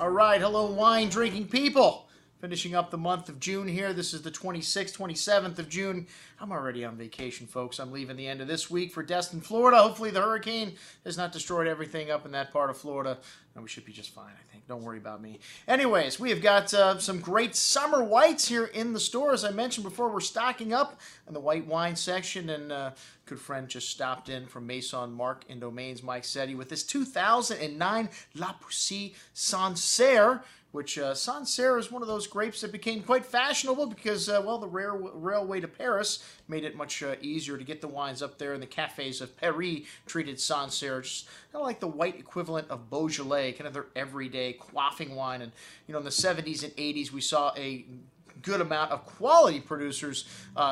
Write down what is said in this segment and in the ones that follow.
All right, hello wine drinking people. Finishing up the month of June here. This is the 26th, 27th of June. I'm already on vacation, folks. I'm leaving the end of this week for Destin, Florida. Hopefully the hurricane has not destroyed everything up in that part of Florida. And we should be just fine, I think. Don't worry about me. Anyways, we have got some great summer whites here in the store. As I mentioned before, we're stocking up in the white wine section. And good friend just stopped in from Maison Marc and Domaines, Mike Setti, with this 2009 La Poussie Sancerre, which Sancerre is one of those grapes that became quite fashionable because, well, the railway to Paris made it much easier to get the wines up there, and the cafés of Paris treated Sancerre just kind of like the white equivalent of Beaujolais, kind of their everyday quaffing wine. And, you know, in the 70s and 80s, we saw a good amount of quality producers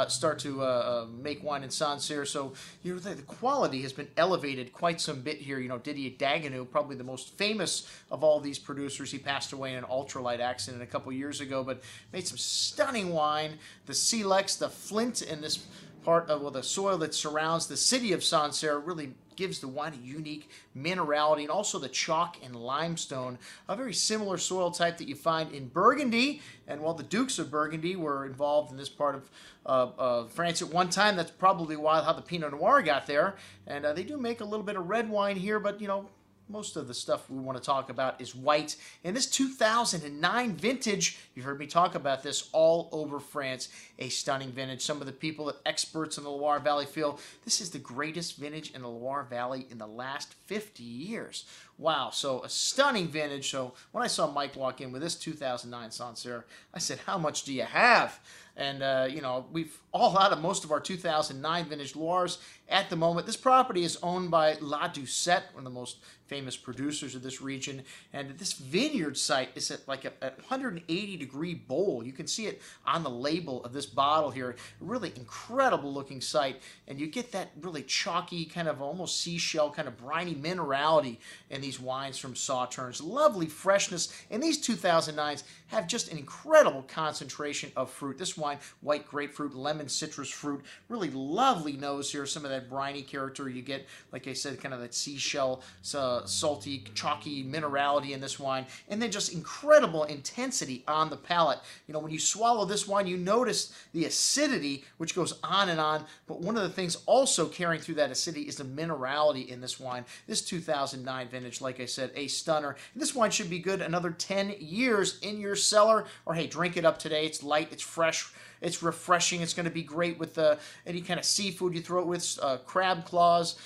start to make wine in Sancerre. So, you know, the quality has been elevated quite some bit here. You know, Didier Dagenou, probably the most famous of all these producers. He passed away in an ultralight accident a couple years ago, but made some stunning wine. The silex, the flint in this part of, well, the soil that surrounds the city of Sancerre really gives the wine a unique minerality, and also the chalk and limestone, a very similar soil type that you find in Burgundy. And while the Dukes of Burgundy were involved in this part of France at one time, that's probably how the Pinot Noir got there. And they do make a little bit of red wine here, but, you know, most of the stuff we want to talk about is white. And this 2009 vintage, you've heard me talk about this all over France, a stunning vintage. Some of the people that experts in the Loire Valley feel this is the greatest vintage in the Loire Valley in the last 50 years. Wow, so a stunning vintage. So when I saw Mike walk in with this 2009 Sancerre, I said, how much do you have? And, you know, we've all out of most of our 2009 vintage Loires at the moment. This property is owned by La Doucette, one of the most famous producers of this region. And this vineyard site is at like a 180-degree bowl. You can see it on the label of this bottle here. A really incredible looking site. And you get that really chalky, kind of almost seashell, kind of briny minerality in these wines from Sauternes. Lovely freshness. And these 2009s have just an incredible concentration of fruit. This wine, white grapefruit, lemon citrus fruit, really lovely nose here. Some of that briny character you get, like I said, kind of that seashell, salty, chalky minerality in this wine, and then just incredible intensity on the palate. You know, when you swallow this wine, you notice the acidity, which goes on and on, but one of the things also carrying through that acidity is the minerality in this wine. This 2009 vintage, like I said, a stunner. And this wine should be good another 10 years in your cellar, or hey, drink it up today. It's light, it's fresh, it's refreshing. It's going to be great with any kind of seafood you throw it with, crab claws,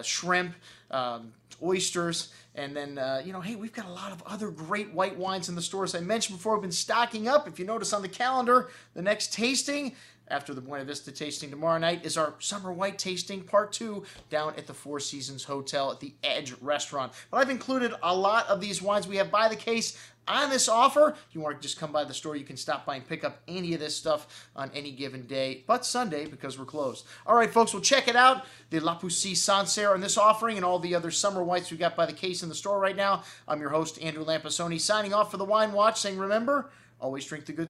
shrimp, oysters, and then, you know, hey, we've got a lot of other great white wines in the store. As I mentioned before, we've been stocking up. If you notice on the calendar, the next tasting after the Buena Vista tasting tomorrow night is our Summer White Tasting Part 2 down at the Four Seasons Hotel at the Edge Restaurant. But I've included a lot of these wines we have by the case on this offer. If you want to just come by the store, you can stop by and pick up any of this stuff on any given day, but Sunday because we're closed. All right, folks, we'll check it out. The La Poussie Sancerre in this offering and all the other summer whites we got by the case in the store right now. I'm your host, Andrew Lampasoni, signing off for the Wine Watch, saying remember, always drink the good